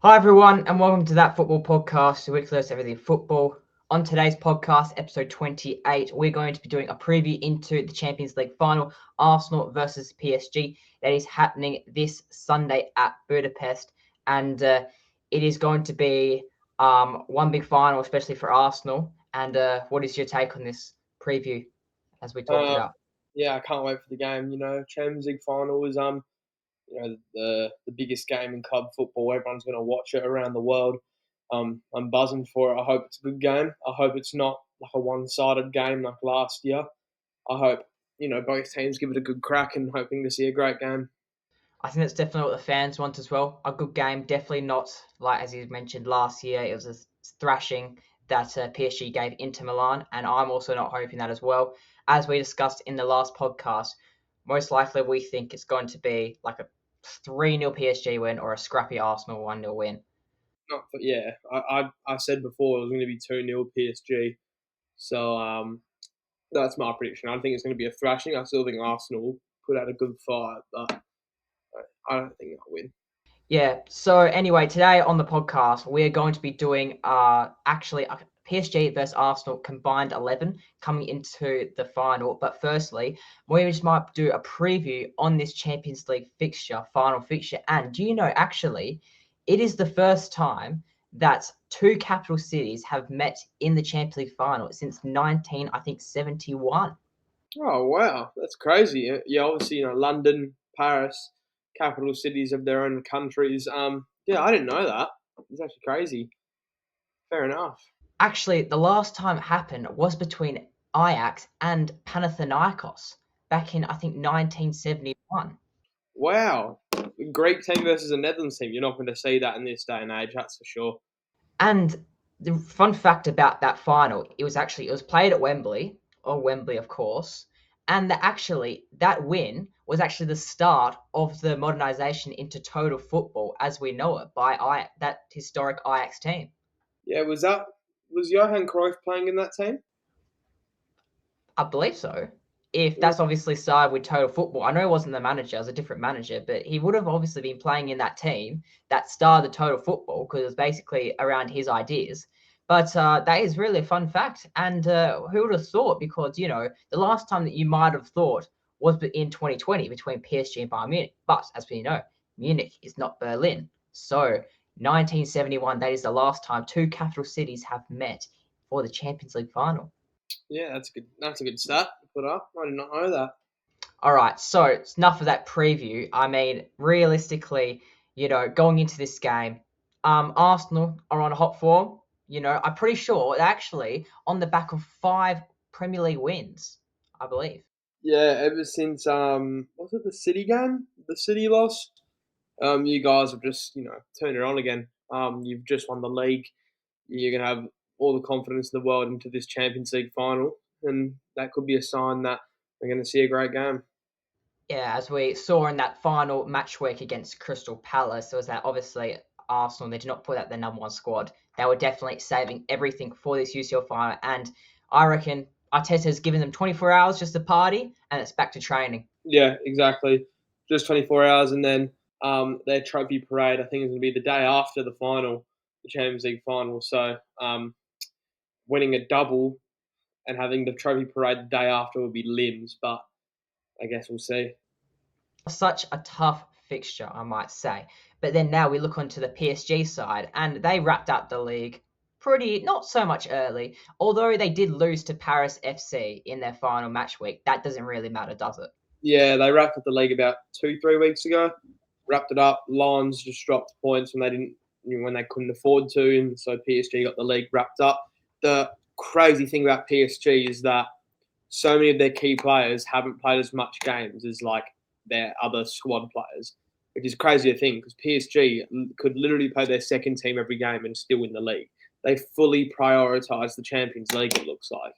Hi everyone, and welcome to That Football Podcast, where we close everything football. On today's podcast, episode 28, we're going to be doing a preview into the Champions League Final, Arsenal versus PSG. That is happening this Sunday at Budapest, and it is going to be one big final, especially for Arsenal. And what is your take on this preview, as we talked about? Yeah, I can't wait for the game. Champions League final is the biggest game in club football. Everyone's going to watch it around the world. I'm buzzing for it. I hope it's a good game. I hope it's not like a one-sided game like last year. I hope both teams give it a good crack and hoping to see a great game. I think that's definitely what the fans want as well. A good game, definitely not like as you mentioned last year. It was a thrashing that PSG gave Inter Milan, and I'm also not hoping that as well. As we discussed in the last podcast, most likely we think it's going to be like a 3-0 PSG win or a scrappy Arsenal 1-0 win. I said before it was going to be 2-0 PSG, so that's my prediction. I think it's going to be a thrashing. I still think Arsenal will put out a good fight, but I don't think they'll win. Yeah, so anyway, today on the podcast, we're going to be doing actually a PSG versus Arsenal combined 11 coming into the final. But firstly, we just might do a preview on this Champions League final fixture. And do you know, actually, it is the first time that two capital cities have met in the Champions League final since 1971. Oh wow, that's crazy. Yeah, obviously London, Paris, capital cities of their own countries. Yeah, I didn't know that. It's actually crazy. Fair enough. Actually, the last time it happened was between Ajax and Panathinaikos back in, I think, 1971. Wow, Greek team versus a Netherlands team. You're not going to see that in this day and age, that's for sure. And the fun fact about that final, it was played at Wembley, of course, and that win was actually the start of the modernization into total football as we know it by that historic Ajax team. Yeah, was Johan Cruyff playing in that team? I believe so. If Yeah, that's obviously started with total football, I know he wasn't the manager, it was a different manager, but he would have obviously been playing in that team that started the total football because it was basically around his ideas. But that is really a fun fact. And who would have thought? Because, the last time that you might have thought was in 2020 between PSG and Bayern Munich. But as we know, Munich is not Berlin. So 1971, that is the last time two capital cities have met for the Champions League final. yeah, that's good. That's a good stat to put up. I did not know that. All right, so it's enough of that preview. I mean, realistically, going into this game, Arsenal are on hot form. I'm pretty sure they're actually on the back of 5 Premier League wins, I believe. Yeah, ever since was it the City game? The City loss. You guys have just turned it on again. You've just won the league. You're gonna have all the confidence in the world into this Champions League final, and that could be a sign that we're going to see a great game. Yeah, as we saw in that final match week against Crystal Palace, was that obviously Arsenal, they did not put out their number one squad. They were definitely saving everything for this UCL final, and I reckon Arteta has given them 24 hours just to party, and it's back to training. Yeah, exactly. Just 24 hours, and then their trophy parade. I think is going to be the day after the final, the Champions League final. So winning a double and having the trophy parade the day after would be limbs, but I guess we'll see. Such a tough fixture, I might say. But then now we look onto the PSG side, and they wrapped up the league pretty, not so much early, although they did lose to Paris FC in their final match week. That doesn't really matter, does it? Yeah, they wrapped up the league about 2-3 weeks ago. Wrapped it up. Lions just dropped points when they couldn't afford to, and so PSG got the league wrapped up. The crazy thing about PSG is that so many of their key players haven't played as much games as like their other squad players, which is crazy to think because PSG could literally play their second team every game and still win the league. They fully prioritise the Champions League, it looks like.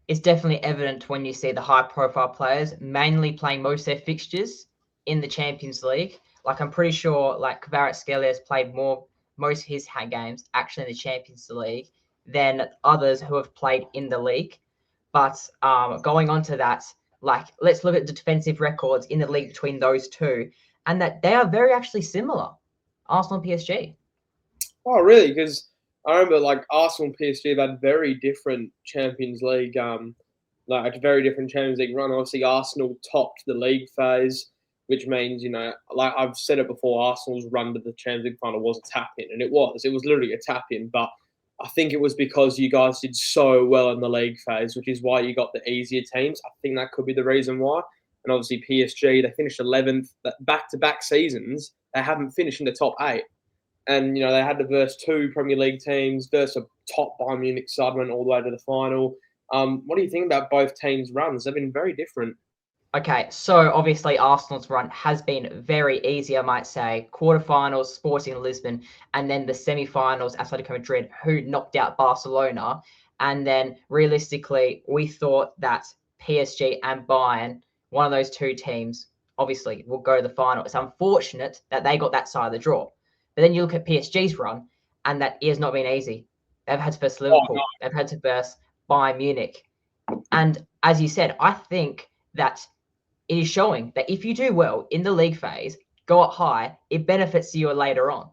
It's definitely evident when you see the high-profile players mainly playing most of their fixtures in the Champions League. Like I'm pretty sure, like Kvaratskhelia has played most of his games actually in the Champions League than others who have played in the league. But going on to that, like let's look at the defensive records in the league between those two, and that they are very actually similar. Arsenal PSG. Oh, really? Because I remember like Arsenal and PSG have had very different Champions League, like a very different Champions League run. Obviously, Arsenal topped the league phase, which means like I've said it before, Arsenal's run to the Champions League final was a tap in, and it was literally a tap in. But I think it was because you guys did so well in the league phase, which is why you got the easier teams. I think that could be the reason why. And obviously PSG, they finished 11th. Back-to-back seasons, they haven't finished in the top 8. And they had to verse 2 Premier League teams, versus a top Bayern Munich side, went all the way to the final. What do you think about both teams' runs? They've been very different. Okay, so obviously Arsenal's run has been very easy, I might say. Quarterfinals, Sporting Lisbon, and then the semi-finals, Atletico Madrid, who knocked out Barcelona. And then realistically, we thought that PSG and Bayern, one of those two teams, obviously will go to the final. It's unfortunate that they got that side of the draw. But then you look at PSG's run, and that has not been easy. They've had to verse Liverpool. They've had to verse Bayern Munich. And as you said, I think that it is showing that if you do well in the league phase, go up high, it benefits you later on.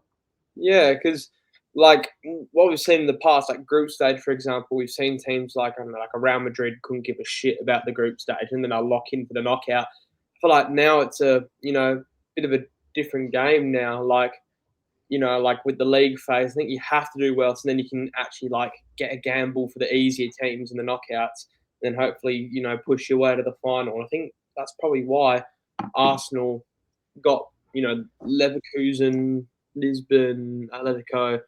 Yeah, because like what we've seen in the past, like group stage, for example, we've seen teams like like a Real Madrid couldn't give a shit about the group stage, and then they'll lock in for the knockout. I feel like now it's a bit of a different game now. Like like with the league phase, I think you have to do well, so then you can actually like get a gamble for the easier teams in the knockouts, and then hopefully push your way to the final. I think that's probably why Arsenal got Leverkusen, Lisbon, Atletico,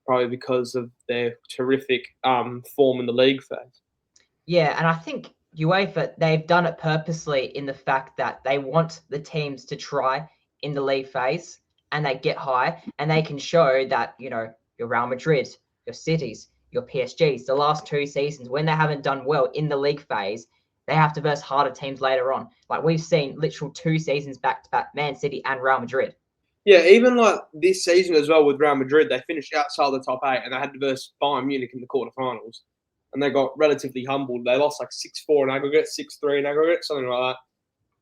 probably because of their terrific form in the league phase. Yeah, and I think UEFA, they've done it purposely in the fact that they want the teams to try in the league phase and they get high and they can show that, your Real Madrid, your Cities, your PSGs, the last 2 seasons, when they haven't done well in the league phase, they have to verse harder teams later on. Like we've seen literal 2 seasons back to back, Man City and Real Madrid. Yeah, even like this season as well with Real Madrid, they finished outside the top 8 and they had to verse Bayern Munich in the quarterfinals. And they got relatively humbled. They lost like 6-4 in aggregate, 6-3 in aggregate, something like that.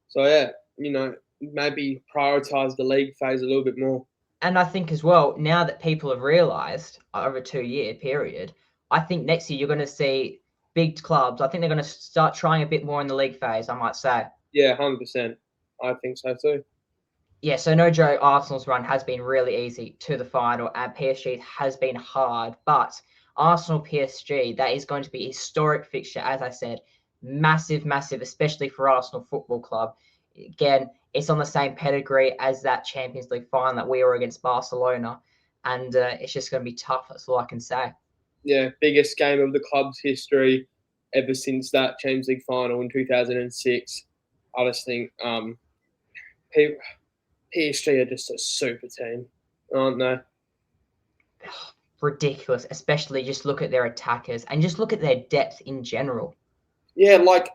So yeah, maybe prioritise the league phase a little bit more. And I think as well, now that people have realised over a 2-year period, I think next year you're going to see big clubs. I think they're going to start trying a bit more in the league phase, I might say. Yeah, 100%. I think so too. Yeah, so no joke, Arsenal's run has been really easy to the final and PSG has been hard. But Arsenal PSG, that is going to be a historic fixture, as I said. Massive, massive, especially for Arsenal Football Club. Again, it's on the same pedigree as that Champions League final that we were against Barcelona. And it's just going to be tough. That's all I can say. Yeah, biggest game of the club's history ever since that Champions League final in 2006. I just think PSG are just a super team, aren't they? Ridiculous, especially just look at their attackers and just look at their depth in general. Yeah, like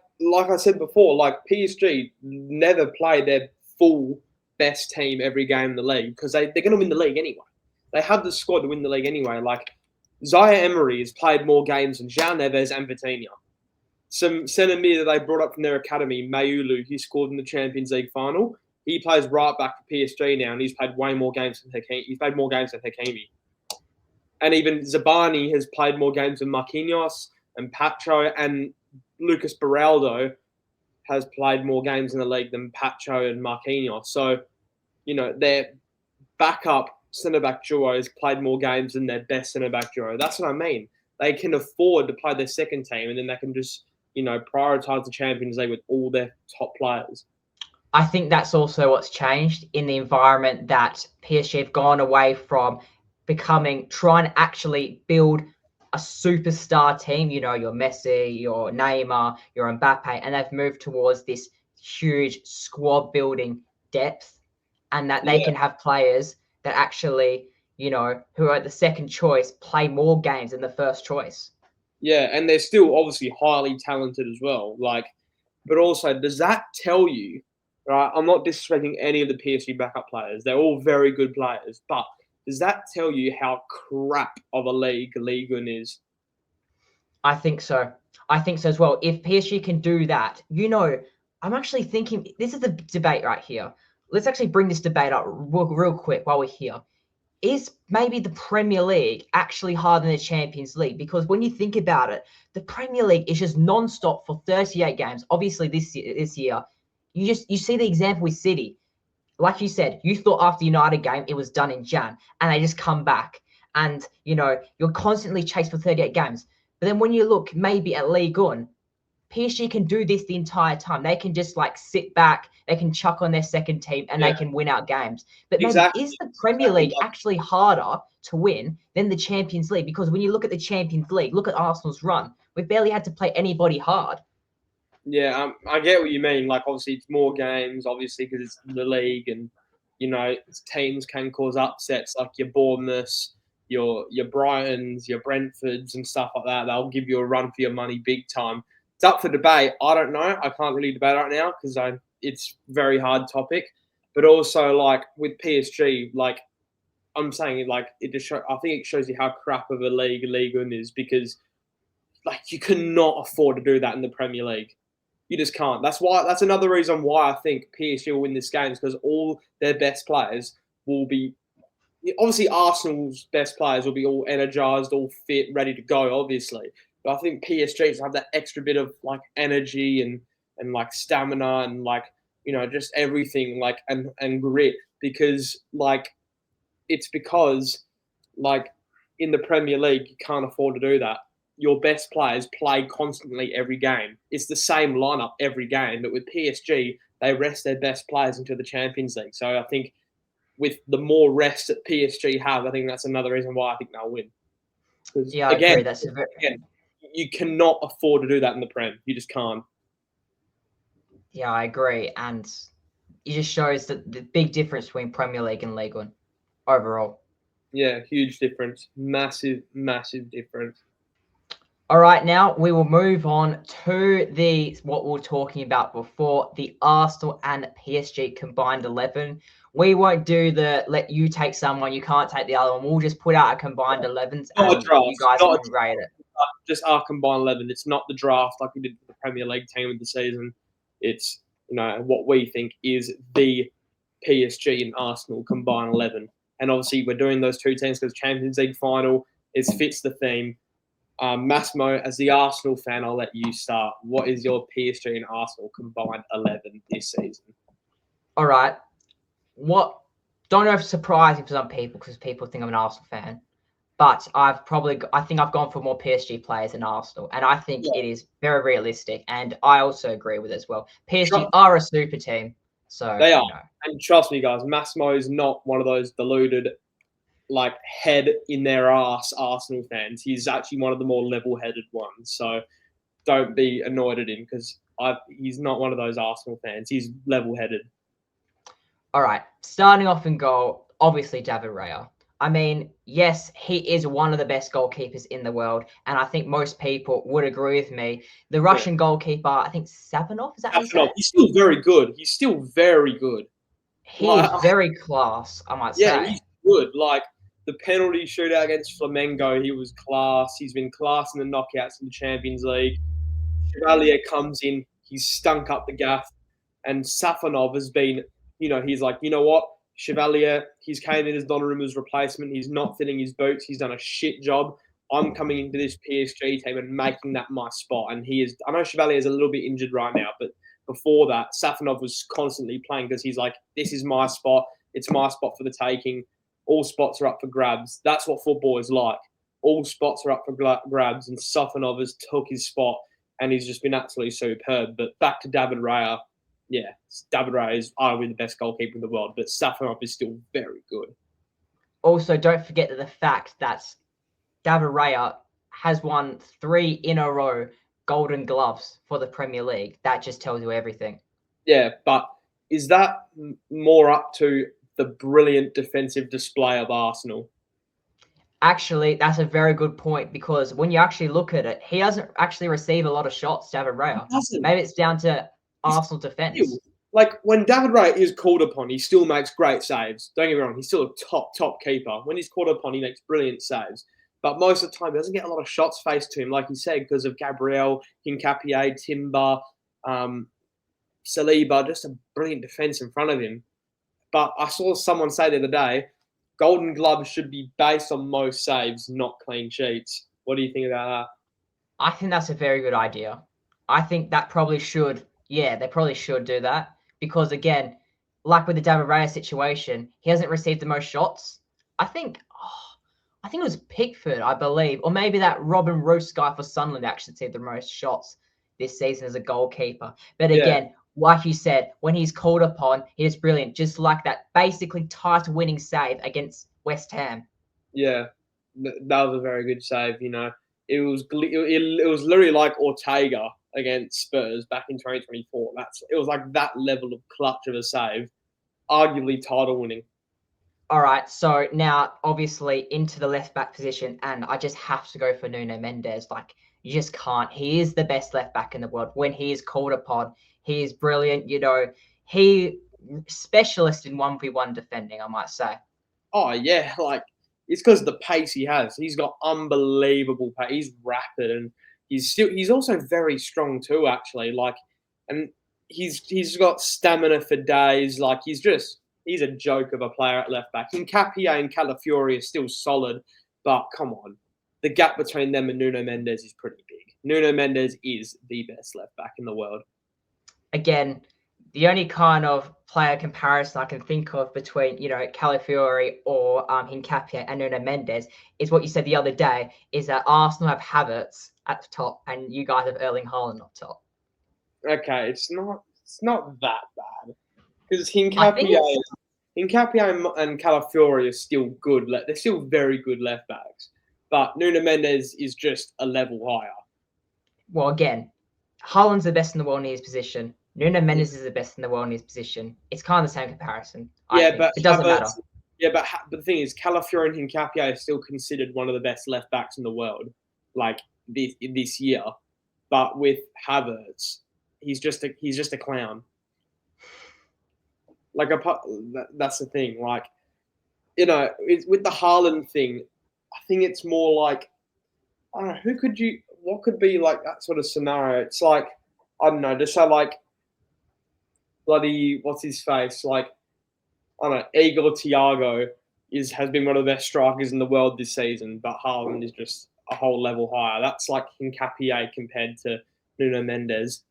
I said before, like PSG never play their full best team every game in the league because they're going to win the league anyway. They have the squad to win the league anyway. Like Zaire Emery has played more games than João Neves and Vitinha. Some centre mid that they brought up from their academy, Mayulu, he scored in the Champions League final. He plays right back for PSG now, and he's played way more games than Hakimi. He's played more games than Hakimi. And even Zabani has played more games than Marquinhos and Pacho, and Lucas Beraldo has played more games in the league than Pacho and Marquinhos. So, their backup centre-back duo has played more games than their best centre-back duo. That's what I mean. They can afford to play their second team, and then they can just, prioritise the Champions League with all their top players. I think that's also what's changed in the environment that PSG have gone away from trying to actually build a superstar team, your Messi, your Neymar, your Mbappe, and they've moved towards this huge squad building depth and that they can have players that actually, who are at the second choice, play more games than the first choice. Yeah, and they're still obviously highly talented as well. But also, does that tell you, right? I'm not disrespecting any of the PSG backup players. They're all very good players. But does that tell you how crap of a league Ligue 1 is? I think so. I think so as well. If PSG can do that, I'm actually thinking, this is the debate right here. Let's actually bring this debate up real quick while we're here. is maybe the Premier League actually harder than the Champions League? Because when you think about it, the Premier League is just non-stop for 38 games. Obviously, this year, you see the example with City. Like you said, you thought after United game it was done in Jan, and they just come back, and you're constantly chased for 38 games. But then when you look maybe at Ligue 1, PSG can do this the entire time. They can just like sit back, they can chuck on their second team, and they can win out games. But maybe Exactly. is the Premier League actually harder to win than the Champions League? Because when you look at the Champions League, look at Arsenal's run. We've barely had to play anybody hard. Yeah, I get what you mean. Like, obviously, it's more games, obviously, because it's the league, and teams can cause upsets, like your Bournemouths, your Brightons, your Brentfords, and stuff like that. They'll give you a run for your money, big time. It's up for debate. I don't know. I can't really debate right now because it's a very hard topic. But also, like with PSG, like I'm saying, like I think it shows you how crap of a League One is, because like you cannot afford to do that in the Premier League. You just can't. That's another reason why I think PSG will win this game, is because all their best players will be, obviously Arsenal's best players will be all energized, all fit, ready to go, obviously. But I think PSG have that extra bit of like energy and like stamina and like just everything, like and grit, because like because like in the Premier League you can't afford to do that. Your best players play constantly every game. It's the same lineup every game, but with PSG, they rest their best players into the Champions League. So I think with the more rest that PSG have, I think that's another reason why I think they'll win. Because Yeah, I agree. again, you cannot afford to do that in the Prem. You just can't. Yeah, I agree, and it just shows that the big difference between Premier League and League One overall. Yeah, huge difference. Massive, massive difference. All right, now we will move on to what we were talking about before, the Arsenal and PSG combined 11. We won't do the let you take someone, you can't take the other one. We'll just put out a combined 11s Not and a draft. you guys Not can rate it. just our combined 11. It's not the draft like we did for the Premier League team of the season. It's what we think is the PSG and Arsenal combined 11. And obviously we're doing those two teams because Champions League final fits the theme. Massimo, as the Arsenal fan, I'll let you start. What is your PSG and Arsenal combined 11 this season? All right. Don't know if it's surprising for some people because people think I'm an Arsenal fan, but I think I've gone for more PSG players than Arsenal, and I think it is very realistic, and I also agree with it as well. PSG are a super team, so they are. And trust me, guys, Massimo is not one of those deluded, like head in their ass Arsenal fans. He's actually one of the more level-headed ones. So don't be annoyed at him because he's not one of those Arsenal fans. He's level-headed. All right, starting off in goal, obviously David Raya. I mean, yes, he is one of the best goalkeepers in the world, and I think most people would agree with me. The Russian goalkeeper, I think Safanov, is that his name? He's still very good. He's still very good. He is very class, I might say. Yeah, he's good. Like the penalty shootout against Flamengo, he was class. He's been class in the knockouts in the Champions League. Chevalier comes in, he's stunk up the gaff, and Safanov has been, he's like, you know what? Chevalier, he's came in as Donnarumma's replacement. He's not fitting his boots. He's done a shit job. I'm coming into this PSG team and making that my spot. And he is, I know Chevalier is a little bit injured right now, but before that, Safanov was constantly playing because he's like, this is my spot. It's my spot for the taking. All spots are up for grabs. That's what football is like. All spots are up for grabs, and Safanov has took his spot, and he's just been absolutely superb. But back to David Raya. Yeah, David Raya is arguably the best goalkeeper in the world, but Safanov is still very good. Also, don't forget that the fact that David Raya has won 3 in a row Golden Gloves for the Premier League. That just tells you everything. Yeah, but is that more up to the brilliant defensive display of Arsenal? Actually, that's a very good point, because when you actually look at it, he doesn't actually receive a lot of shots, David Raya. Maybe it's down to Arsenal defense. Like when David Raya is called upon, he still makes great saves. Don't get me wrong, he's still a top keeper. When he's called upon, he makes brilliant saves. But most of the time, he doesn't get a lot of shots faced to him, like you said, because of Gabriel, Hincapié, Timber, Saliba, just a brilliant defense in front of him. But I saw someone say the other day, Golden Gloves should be based on most saves, not clean sheets. What do you think about I think that's a very good idea. I think that probably should, yeah, they probably should do that because again, like with the David Raya situation, he hasn't received the most shots. I think, I think it was Pickford, I believe, or maybe that Robin Roos guy for Sunderland actually received the most shots this season as a goalkeeper. But that? again, like you said, when he's called upon, he is brilliant. Just like that basically title-winning save against West Ham. Yeah, that was a very good save. It was literally like Ortega against Spurs back in 2024. It was like that level of clutch of a save, arguably title winning. All right, so now obviously into the left back position, and I just have to go for Nuno Mendes. Like you just can't. He is the best left back in the world. When he is called upon, he is brilliant. He specialist in 1v1 defending, I might say. Oh yeah, like it's because of the pace he has. He's got unbelievable pace. He's rapid and he's also very strong too. Actually, and he's got stamina for days. Like he's a joke of a player at left back. Hincapié and Calafiori are still solid, but come on, the gap between them and Nuno Mendes is pretty big. Nuno Mendes is the best left back in the world. Again, the only kind of player comparison I can think of between, Calafiori or Hincapié and Nuno Mendes is what you said the other day, is that Arsenal have Havertz at the top and you guys have Erling Haaland up top. Okay, it's not that bad because I think Hincapié and Calafiori are still good. They're still very good left backs, but Nuno Mendes is just a level higher. well, again, Haaland's the best in the world in his position. Nuno Mendes is the best in the world in his position. It's kind of the same comparison. I think. It doesn't matter. Yeah, but the thing is, Calafiori and Hincapié are still considered one of the best left backs in the world, like this year. But with Havertz, he's just a clown. Like that's the thing. Like with the Haaland thing, I think it's more like I don't know what could be like that sort of scenario. It's like I don't know, just so like bloody what's his face like I don't know, Igor Thiago has been one of the best strikers in the world this season, but Haaland is just a whole level higher. That's like Hincapié compared to Nuno Mendes.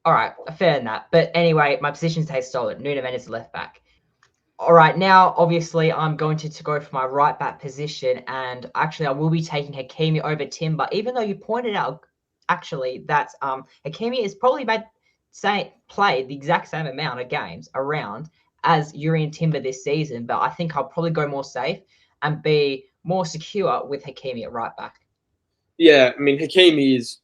All right, fair in that. But anyway, my position stays solid. Nuno Mendes left back. All right, now obviously I'm going to go for my right back position, and actually I will be taking Hakimi over Timber, even though you pointed out actually that Hakimi has probably played the exact same amount of games around as Yuri and Timber this season, but I think I'll probably go more safe and be more secure with Hakimi at right back. Yeah, I mean Hakimi is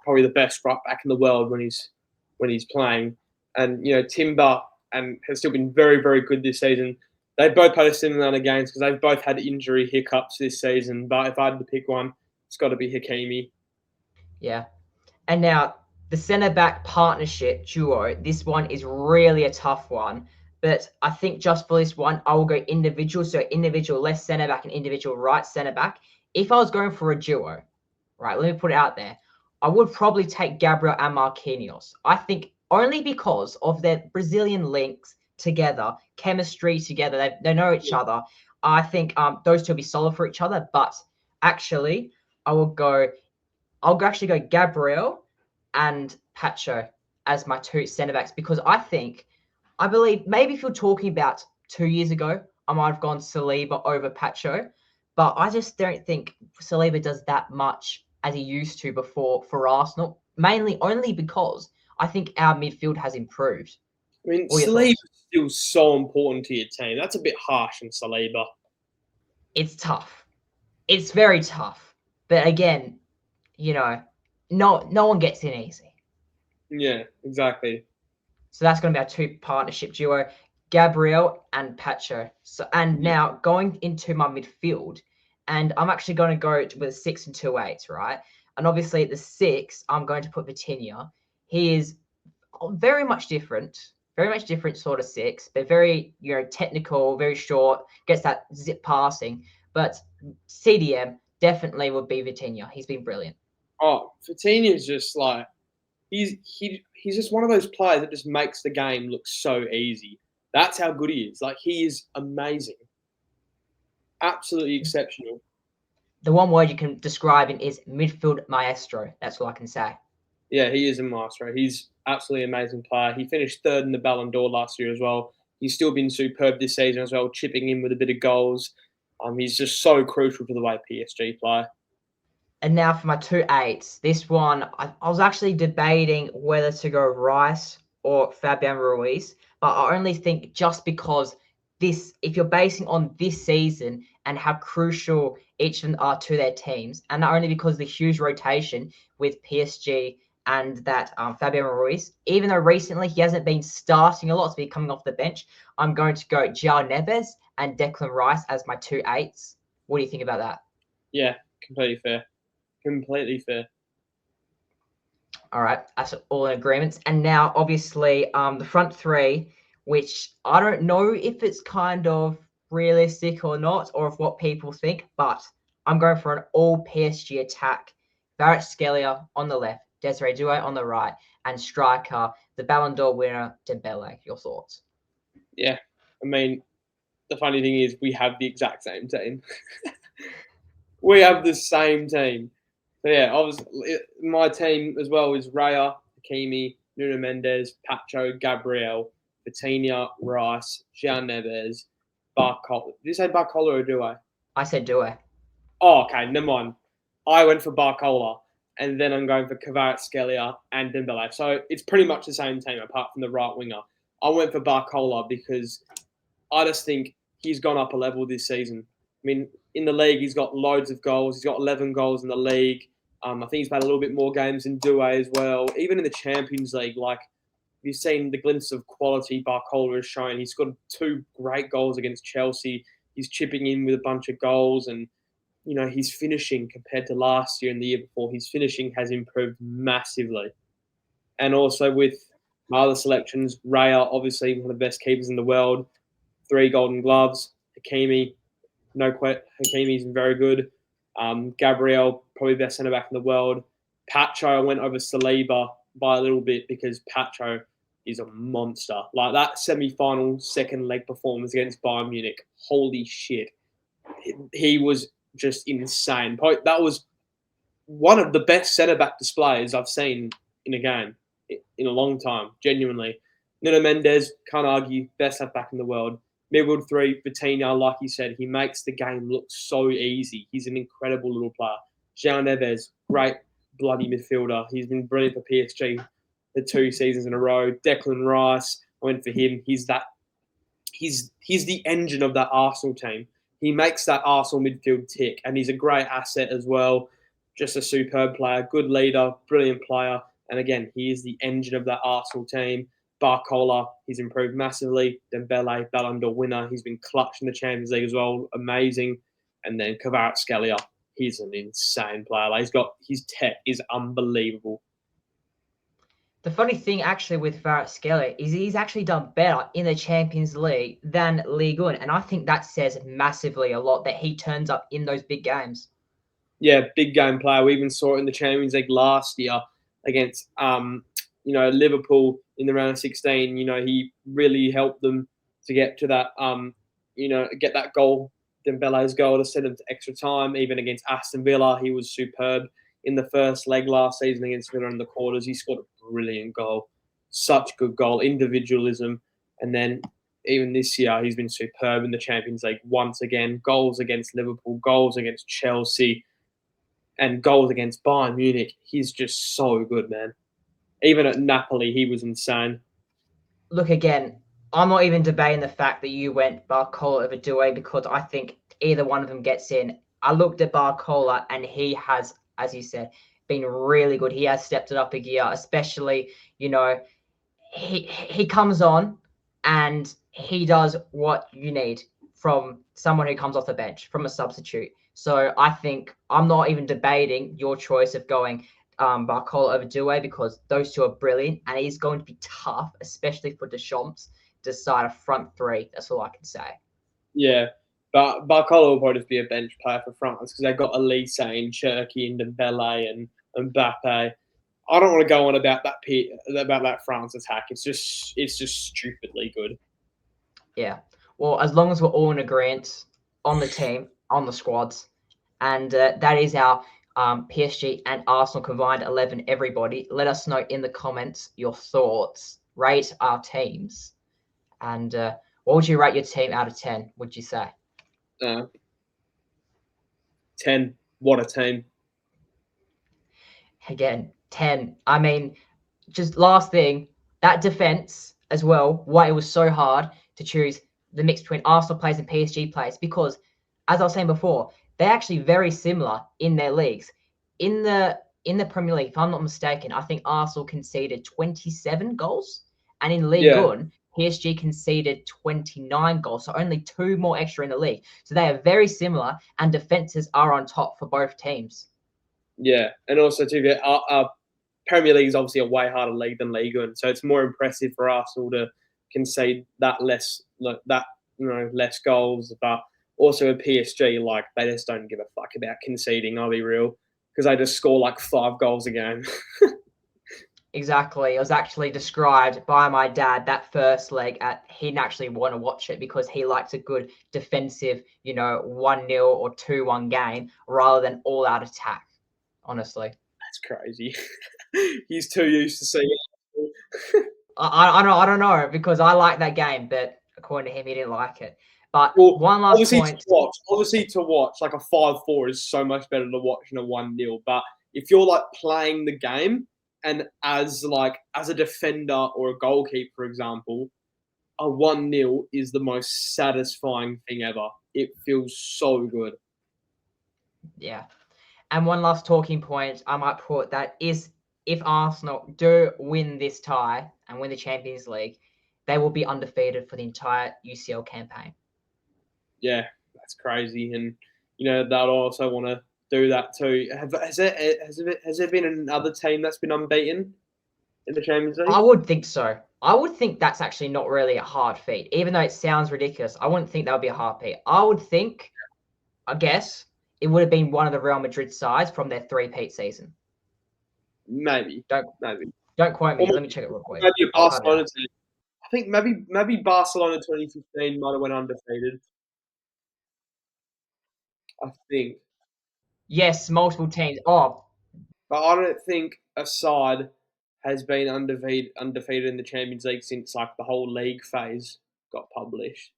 probably the best right back in the world when he's playing, and Timber and has still been very, very good this season. They've both had a similar amount of games because they've both had injury hiccups this season. But if I had to pick one, it's got to be Hakimi. Yeah. And now the centre back partnership duo, this one is really a tough one. But I think just for this one, I will go individual. So individual left centre back and individual right centre back. If I was going for a duo, right, let me put it out there, I would probably take Gabriel and Marquinhos. I think only because of their Brazilian links together, chemistry together, they know each other. I think those two will be solid for each other. But actually, I'll actually go Gabriel and Pacho as my two centre backs because I believe maybe if you're talking about 2 years ago, I might have gone Saliba over Pacho, but I just don't think Saliba does that much as he used to before for Arsenal, mainly only because I think our midfield has improved. I mean, Saliba is still so important to your team. That's a bit harsh on Saliba. It's tough. It's very tough. But again, no one gets in easy. Yeah, exactly. So that's going to be our two partnership duo, Gabriel and Pacho. Now going into my midfield, and I'm actually going to go with a 6 and 2 8s, right? And obviously at the 6, I'm going to put Vitinha. He is very much different sort of 6, but very technical, very short, gets that zip passing. But CDM definitely would be Vitinha. He's been brilliant. Oh, Vitinha is just like he's just one of those players that just makes the game look so easy. That's how good he is. Like he is amazing. Absolutely exceptional. The one word you can describe him is midfield maestro. That's all I can say. Yeah, he is a maestro. He's absolutely amazing player. He finished third in the Ballon d'Or last year as well. He's still been superb this season as well, chipping in with a bit of goals. He's just so crucial to the way PSG play. And now for my 2-8s. This one, I was actually debating whether to go Rice or Fabian Ruiz, but I only think just because this, if you're basing on this season and how crucial each of them are to their teams, and not only because of the huge rotation with PSG and that Fabian Ruiz, even though recently he hasn't been starting a lot, so he's coming off the bench, I'm going to go João Neves and Declan Rice as my 2-8s. What do you think about that? Yeah, completely fair. Completely fair. All right, that's all in agreements. And now, obviously, the front three, which I don't know if it's kind of realistic or not, or if what people think, but I'm going for an all PSG attack. Kvaratskhelia on the left, Desiree Doué on the right, and striker, the Ballon d'Or winner, Dembele. Your thoughts? Yeah, I mean, the funny thing is we have the exact same team. We have the same team. So yeah, my team as well is Raya, Hakimi, Nuno Mendes, Pacho, Gabriel, Vitinha, Rice, João Neves, Barcola. Did you say Barcola or Doué? I said Doué. Oh, okay, never mind. I went for Barcola, and then I'm going for Kvaratskhelia and Dembele. So it's pretty much the same team apart from the right winger. I went for Barcola because I just think he's gone up a level this season. I mean, in the league, he's got loads of goals. He's got 11 goals in the league. I think he's played a little bit more games than Doué as well. Even in the Champions League, like you've seen the glimpse of quality Barcola has shown. He's got 2 great goals against Chelsea. He's chipping in with a bunch of goals, and his finishing compared to last year and the year before, his finishing has improved massively. And also with my other selections, Raya, obviously one of the best keepers in the world, 3 Golden Gloves. Hakimi, Hakimi's very good. Gabriel, probably best centre back in the world. Pacho, I went over Saliba by a little bit because Pacho is a monster. Like that semi-final second leg performance against Bayern Munich, holy shit. He was just insane. That was one of the best centre-back displays I've seen in a game in a long time, genuinely. Nuno Mendes, can't argue, best half-back in the world. Midfield 3, Vitinha, like you said, he makes the game look so easy. He's an incredible little player. João Neves, great bloody midfielder. He's been brilliant for PSG for 2 seasons in a row. Declan Rice, I went for him. He's the engine of that Arsenal team. He makes that Arsenal midfield tick, and he's a great asset as well. Just a superb player, good leader, brilliant player. And again, he is the engine of that Arsenal team. Barcola, he's improved massively. Dembele, Ballon d'Or winner. He's been clutch in the Champions League as well. Amazing. And then Kvaratskhelia, he's an insane player. Like, his tech is unbelievable. The funny thing actually with Kvaratskhelia is he's actually done better in the Champions League than Ligue 1, and I think that says massively a lot that he turns up in those big games. Yeah, big game player. We even saw it in the Champions League last year against Liverpool in the round of 16. He really helped them to get to that get that goal, Dembele's goal, to send them to extra time. Even against Aston Villa, he was superb in the first leg last season against Villa in the quarters. He scored a brilliant goal, such good goal, individualism, and then even this year he's been superb in the Champions League once again. Goals against Liverpool, goals against Chelsea, and goals against Bayern Munich. He's just so good, man. Even at Napoli, he was insane. Look, again, I'm not even debating the fact that you went Barcola over Doué because I think either one of them gets in. I looked at Barcola and he has, as you said, been really good. He has stepped it up a gear, especially, he comes on and he does what you need from someone who comes off the bench, from a substitute. So I think I'm not even debating your choice of going Barcola over Doué because those two are brilliant, and he's going to be tough, especially for Deschamps, to decide a front 3. That's all I can say. Yeah, but Barcola will probably just be a bench player for France because they've got Elise and Cherki and Dembele and Mbappe. I don't want to go on about that France attack. It's just stupidly good. Yeah. Well, as long as we're all in agreement, on the team, on the squads. And that is our PSG and Arsenal combined 11, everybody. Let us know in the comments your thoughts. Rate our teams. And what would you rate your team out of 10, would you say? 10. What a team. Again, 10. I mean, just last thing, that defense as well, why it was so hard to choose the mix between Arsenal players and PSG players, because as I was saying before, they're actually very similar in their leagues. In the Premier League, if I'm not mistaken, I think Arsenal conceded 27 goals, and in Ligue 1, PSG conceded 29 goals, so only 2 more extra in the league. So they are very similar, and defenses are on top for both teams. Yeah, and also too, our Premier League is obviously a way harder league than Ligue 1, so it's more impressive for Arsenal to concede that less goals, but also a PSG, like, they just don't give a fuck about conceding, I'll be real, because they just score like 5 goals a game. Exactly. It was actually described by my dad, that first leg, he didn't actually want to watch it because he likes a good defensive, 1-0 or 2-1 game rather than all-out attack, honestly. That's crazy. He's too used to seeing it. I don't know, because I like that game, but according to him, he didn't like it. But one last point. Obviously to watch, like a 5-4 is so much better to watch than a 1-0. But if you're like playing the game, and as a defender or a goalkeeper, for example, a 1-0 is the most satisfying thing ever. It feels so good. Yeah. And one last talking point I might put, that is, if Arsenal do win this tie and win the Champions League, they will be undefeated for the entire UCL campaign. Yeah, that's crazy. And, they'll also want to do that too. Has there been another team that's been unbeaten in the Champions League? I would think so. I would think that's actually not really a hard feat, even though it sounds ridiculous. I wouldn't think that would be a hard feat. I guess, it would have been one of the Real Madrid sides from their three-peat season. Maybe. Don't quote me. Let me check it real quick. Maybe a Barcelona team. I think maybe Barcelona 2015 might have went undefeated. I think. Yes, multiple teams. Oh, but I don't think a side has been undefeated in the Champions League since like the whole league phase got published.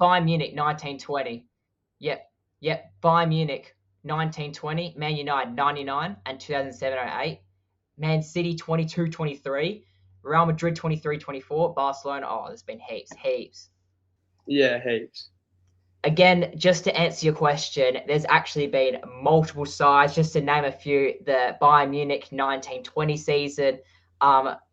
Bayern Munich 1920. Yep. Bayern Munich 1920, Man United 99 and 2007-08, Man City 22-23, Real Madrid 23-24, Barcelona. Oh, there's been heaps. Yeah, heaps. Again, just to answer your question, there's actually been multiple sides. Just to name a few: the Bayern Munich 1920 season,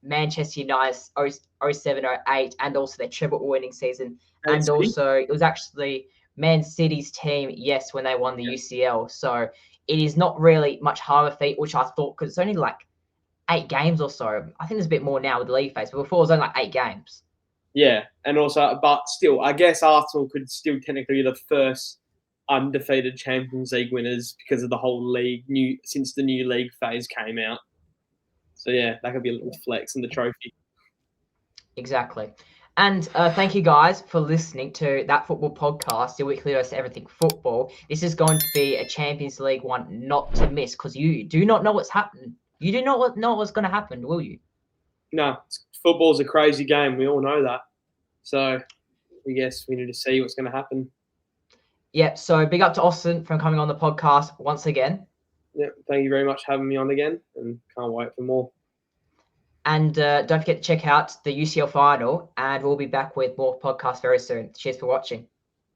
Manchester United 07-08, and also their triple winning season. And also, it was actually Man City's team, yes, when they won the UCL. So it is not really much harder feat, which I thought, because it's only like 8 games or so. I think there's a bit more now with the league phase, but before it was only like 8 games. Yeah, and also, but still, I guess Arsenal could still technically be the first undefeated Champions League winners because of the whole league since the new league phase came out. So yeah, that could be a little flex in the trophy. Exactly. And thank you guys for listening to That Football Podcast, your weekly dose of everything football. This is going to be a Champions League one not to miss, because you do not know what's happening. You do not know what's going to happen, will you? No, football's a crazy game. We all know that. So I guess we need to see what's going to happen. Yeah, so big up to Austin for coming on the podcast once again. Yeah, thank you very much for having me on again, and can't wait for more. And don't forget to check out the UCL final, and we'll be back with more podcasts very soon. Cheers for watching.